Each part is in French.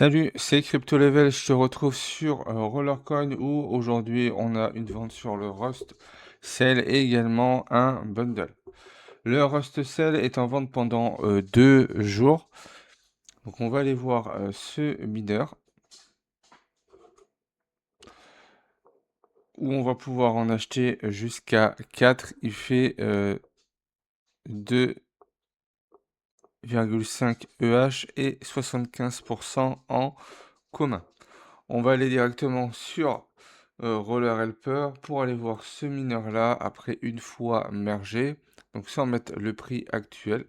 Salut, c'est Crypto Level, je te retrouve sur Rollercoin où aujourd'hui on a une vente sur le Rust Sell et également un bundle. Le Rust Sell est en vente pendant 2 jours. Donc on va aller voir ce mineur où on va pouvoir en acheter jusqu'à 4. Il fait 2,5 EH et 75% en commun. On va aller directement sur Roller Helper pour aller voir ce mineur-là après une fois mergé. Donc sans mettre le prix actuel,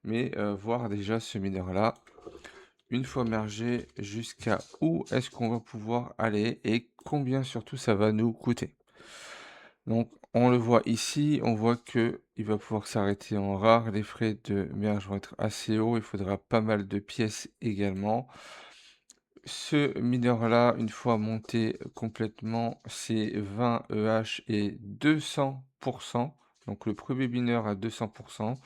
mais voir déjà ce mineur-là une fois mergé jusqu'à où est-ce qu'on va pouvoir aller et combien surtout ça va nous coûter. Donc on le voit ici, on voit que il va pouvoir s'arrêter en rare. Les frais de merge vont être assez hauts, il faudra pas mal de pièces également. Ce mineur-là, une fois monté complètement, c'est 20 EH et 200%. Donc le premier mineur à 200%.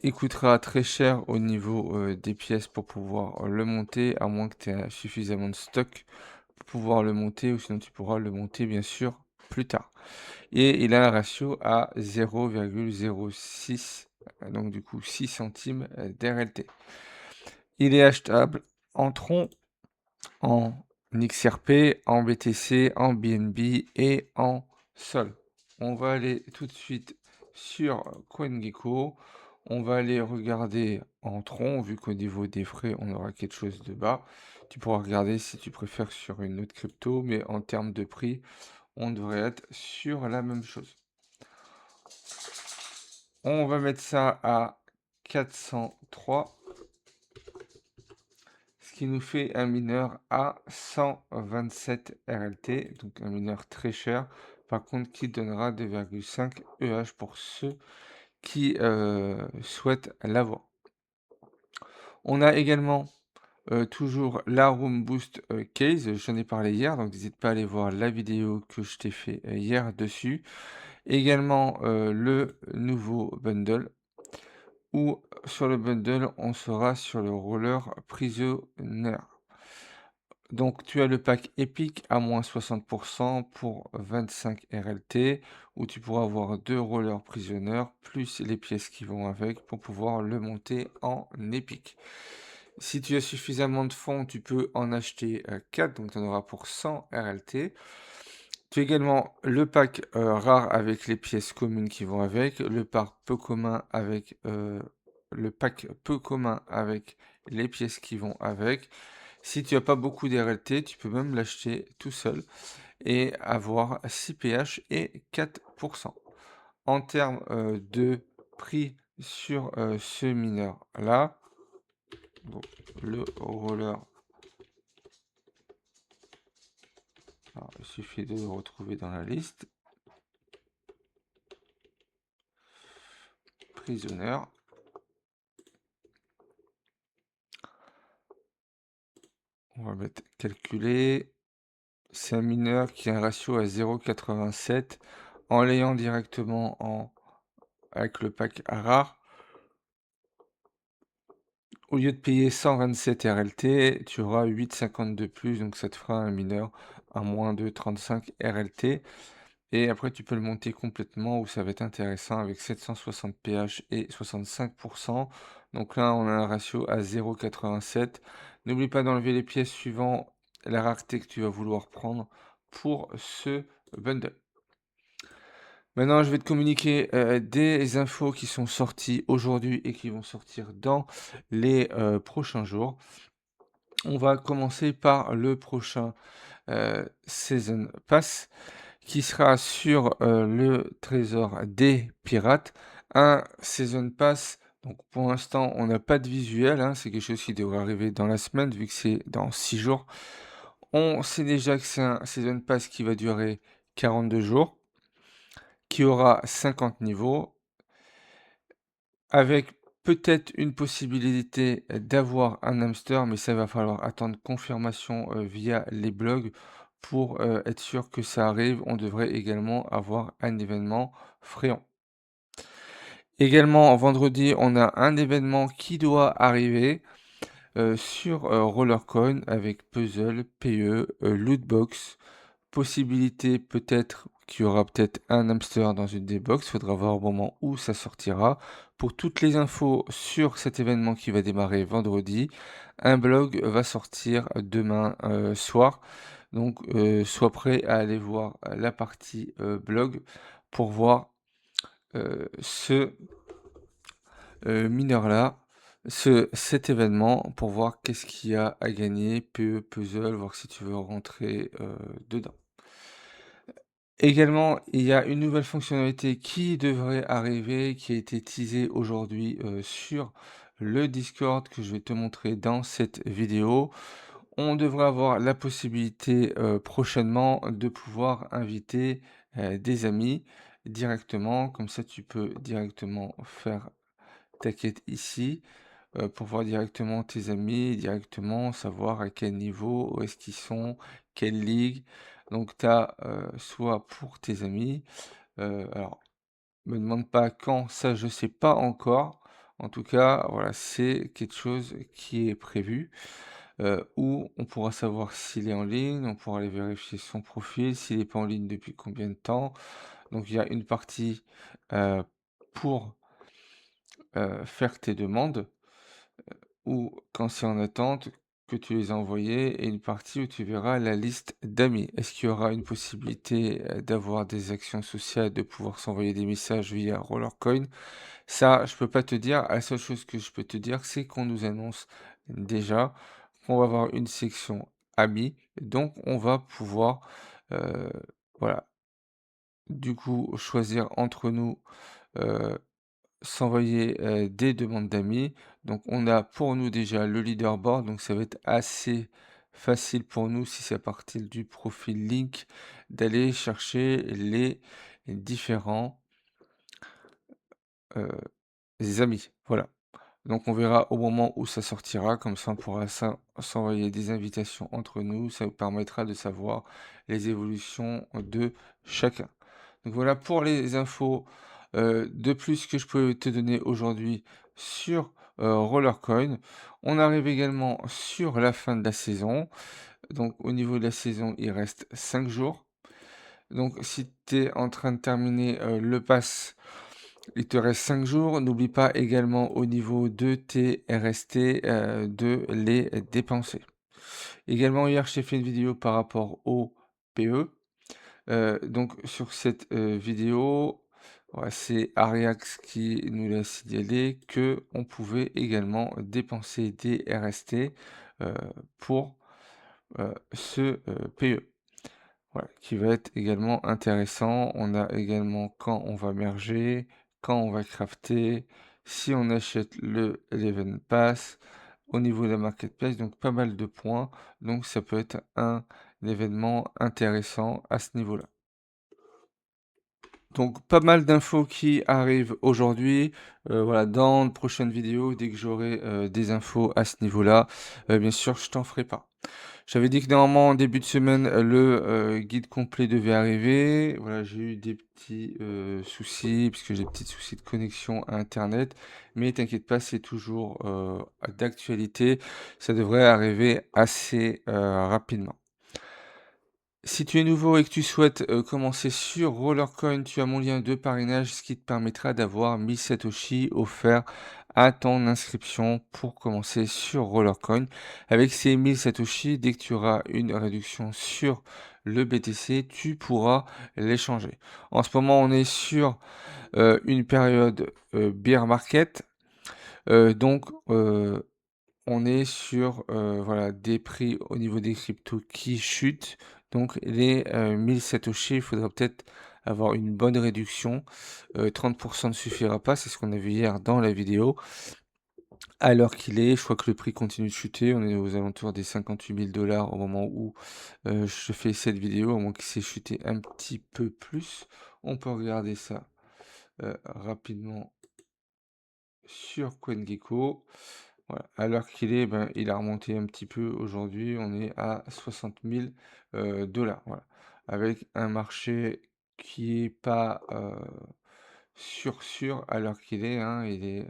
Il coûtera très cher au niveau des pièces pour pouvoir le monter, à moins que tu aies suffisamment de stock pour pouvoir le monter, ou sinon tu pourras le monter bien sûr plus tard. Et il a un ratio à 0,06, donc du coup 6 centimes d'RLT. Il est achetable en tronc, en XRP, en BTC, en BNB et en Sol. On va aller tout de suite sur CoinGecko. On va aller regarder en tronc, vu qu'au niveau des frais, on aura quelque chose de bas. Tu pourras regarder si tu préfères sur une autre crypto, mais en termes de prix, on devrait être sur la même chose. On va mettre ça à 403. Ce qui nous fait un mineur à 127 RLT, donc un mineur très cher, par contre qui donnera 2,5 EH pour ceux qui souhaitent l'avoir. On a également toujours la Room Boost Case, j'en ai parlé hier, donc n'hésite pas à aller voir la vidéo que je t'ai fait hier dessus. Également le nouveau bundle, où sur le bundle on sera sur le roller Prisoner. Donc, tu as le pack Epic à moins 60% pour 25 RLT, où tu pourras avoir 2 rollers prisonneurs, plus les pièces qui vont avec, pour pouvoir le monter en Epic. Si tu as suffisamment de fonds, tu peux en acheter 4, donc tu en auras pour 100 RLT. Tu as également le pack rare avec les pièces communes qui vont avec, le pack peu commun avec les pièces qui vont avec. Si tu n'as pas beaucoup d'RLT, tu peux même l'acheter tout seul et avoir 6 PH et 4%. En termes de prix sur ce mineur-là, donc le roller, alors, il suffit de le retrouver dans la liste. Prisoner. On va mettre calculer. C'est un mineur qui a un ratio à 0,87 en l'ayant directement avec le pack rare. Au lieu de payer 127 RLT, tu auras 8,50 de plus, donc ça te fera un mineur à moins de 35 RLT. Et après, tu peux le monter complètement où ça va être intéressant avec 760 PH et 65%. Donc là, on a un ratio à 0,87. N'oublie pas d'enlever les pièces suivant la rareté que tu vas vouloir prendre pour ce bundle. Maintenant, je vais te communiquer des infos qui sont sorties aujourd'hui et qui vont sortir dans les prochains jours. On va commencer par le prochain Season Pass qui sera sur le trésor des pirates. Un Season Pass, donc pour l'instant, on n'a pas de visuel, hein, c'est quelque chose qui devrait arriver dans la semaine vu que c'est dans 6 jours. On sait déjà que c'est un Season Pass qui va durer 42 jours, qui aura 50 niveaux, avec peut-être une possibilité d'avoir un hamster, mais ça va falloir attendre confirmation via les blogs pour être sûr que ça arrive. On devrait également avoir un événement Fréon. Également, vendredi, on a un événement qui doit arriver. sur, Rollercoin avec puzzle, PE, lootbox, possibilité peut-être qu'il y aura peut-être un hamster dans une des box, faudra voir au moment où ça sortira. Pour toutes les infos sur cet événement qui va démarrer vendredi, un blog va sortir demain, soir. Donc, sois prêt à aller voir la partie, blog pour voir, ce mineur-là, cet événement pour voir qu'est-ce qu'il y a à gagner, PE, puzzle, voir si tu veux rentrer, dedans. Également, il y a une nouvelle fonctionnalité qui devrait arriver, qui a été teasée aujourd'hui, sur le Discord que je vais te montrer dans cette vidéo. On devrait avoir la possibilité, prochainement de pouvoir inviter, des amis directement. Comme ça, tu peux directement faire ta quête ici. Pour voir directement tes amis, directement savoir à quel niveau, où est-ce qu'ils sont, quelle ligue. Donc tu as, soit pour tes amis, alors me demande pas quand, ça je sais pas encore. En tout cas, voilà, c'est quelque chose qui est prévu, où on pourra savoir s'il est en ligne, on pourra aller vérifier son profil, s'il est pas en ligne depuis combien de temps. Donc il y a une partie, heu, pour, faire tes demandes. Ou quand c'est en attente, que tu les as envoyés et une partie où tu verras la liste d'amis. Est-ce qu'il y aura une possibilité, d'avoir des actions sociales, de pouvoir s'envoyer des messages via Rollercoin? Ça, je peux pas te dire. La seule chose que je peux te dire, c'est qu'on nous annonce déjà qu'on va avoir une section amis, donc on va pouvoir, heu, voilà, du coup, choisir entre nous, heu s'envoyer, des demandes d'amis. Donc on a pour nous déjà le leaderboard, donc ça va être assez facile pour nous si c'est à partir du profil link d'aller chercher les différents, heu, amis. Voilà. Donc on verra au moment où ça sortira, comme ça on pourra s'envoyer des invitations entre nous, ça vous permettra de savoir les évolutions de chacun. Donc voilà pour les infos, de plus que je peux te donner aujourd'hui sur, Rollercoin. On arrive également sur la fin de la saison. Donc au niveau de la saison, il reste 5 jours. Donc si tu es en train de terminer, le pass, il te reste 5 jours. N'oublie pas également au niveau de tes RST, de les dépenser. Également hier, je t'ai fait une vidéo par rapport au PE. Donc sur cette, vidéo, ouais, c'est Ariax qui nous l'a signalé que on pouvait également dépenser des RST, pour, ce, PE. Voilà, qui va être également intéressant. On a également quand on va merger, quand on va crafter, si on achète le l'event pass, au niveau de la marketplace, donc pas mal de points. Donc ça peut être un événement intéressant à ce niveau-là. Donc pas mal d'infos qui arrivent aujourd'hui. Voilà, dans de prochaines vidéos, dès que j'aurai, des infos à ce niveau-là, bien sûr, je t'en ferai part. J'avais dit que normalement en début de semaine, le, guide complet devait arriver. Voilà, j'ai eu des petits, soucis, puisque j'ai des petits soucis de connexion à internet, mais t'inquiète pas, c'est toujours, d'actualité. Ça devrait arriver assez, rapidement. Si tu es nouveau et que tu souhaites, commencer sur Rollercoin, tu as mon lien de parrainage, ce qui te permettra d'avoir 1000 satoshi offerts à ton inscription pour commencer sur Rollercoin. Avec ces 1000 satoshi, dès que tu auras une réduction sur le BTC, tu pourras l'échanger. En ce moment, on est sur, une période, bear market, donc on est sur, voilà, des prix au niveau des cryptos qui chutent. Donc les, 1000 satoshi, il faudra peut-être avoir une bonne réduction. 30 ne suffira pas, c'est ce qu'on a vu hier dans la vidéo. À l'heure qu'il est, je crois que le prix continue de chuter. On est aux alentours des 58 000 $ au moment où, je fais cette vidéo, à moins qu'il s'est chuté un petit peu plus. On peut regarder ça, rapidement sur CoinGecko. Voilà, à l'heure qu'il est, ben, il a remonté un petit peu aujourd'hui, on est à 60 000 $, voilà. Avec un marché qui est pas, sûr à l'heure qu'il est, hein, il est,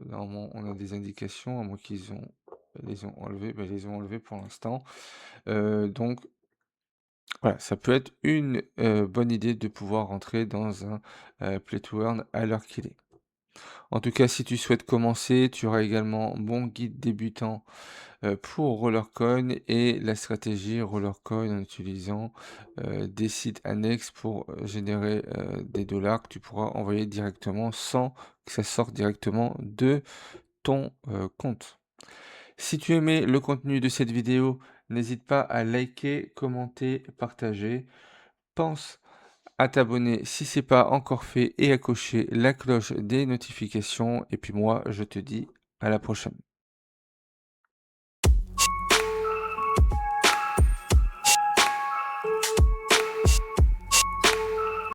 normalement, on a des indications, à moins qu'ils ont les ont enlevés, bah, ils les ont enlevés pour l'instant. Donc voilà, ça peut être une, bonne idée de pouvoir rentrer dans un, play to earn à l'heure qu'il est. En tout cas, si tu souhaites commencer, tu auras également mon guide débutant, pour Rollercoin et la stratégie Rollercoin en utilisant, des sites annexes pour, générer, des dollars que tu pourras envoyer directement sans que ça sorte directement de ton, compte. Si tu aimais le contenu de cette vidéo, n'hésite pas à liker, commenter, partager. Pense à t'abonner si c'est pas encore fait et à cocher la cloche des notifications. Et puis moi, je te dis à la prochaine.